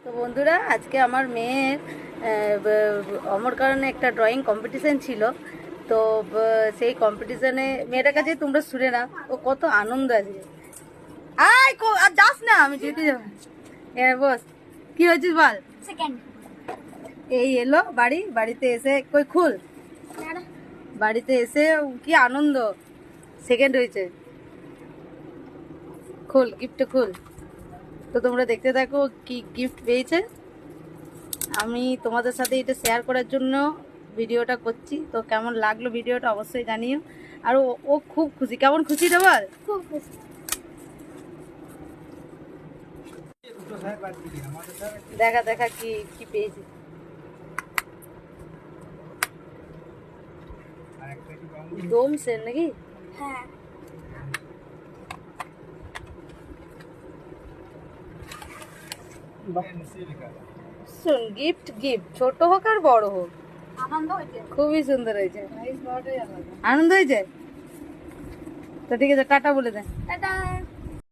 তো বন্ধুরা, আজকে আমার মেয়ের অমর কারণে একটা ড্রয়িং কম্পিটিশন ছিল। তো সেই কম্পিটিশনে মেয়েটার কাছে তোমরা শুনে না ও কত আনন্দ আছে। আর যাস না, আমি যেতে যাবো। বস, কি হয়েছিস বল। সেকেন্ড এই এলো বাড়িতে এসে কই খুল, বাড়িতে এসে কি আনন্দ, সেকেন্ড হয়েছে। খুল গিফটটা খুল। তো তোমরা দেখতে থাকো কি গিফট পেয়েছে। আমি তোমাদের সাথে এটা শেয়ার করার জন্য ভিডিওটা করছি। তো কেমন লাগলো ভিডিওটা অবশ্যই জানিও। আর ও খুব খুশি। কেমন খুশি রে বল। খুব খুশি। দেখা দেখা কি কি পেয়েছি। ডোম সেল নাকি? হ্যাঁ, শুন, গিফট ছোট হোক আর বড় হোক, আনন্দ হয়েছে। খুবই সুন্দর হয়েছে। আনন্দ হয়েছে। তো ঠিক আছে, টাটা বলে দেন। টাটা।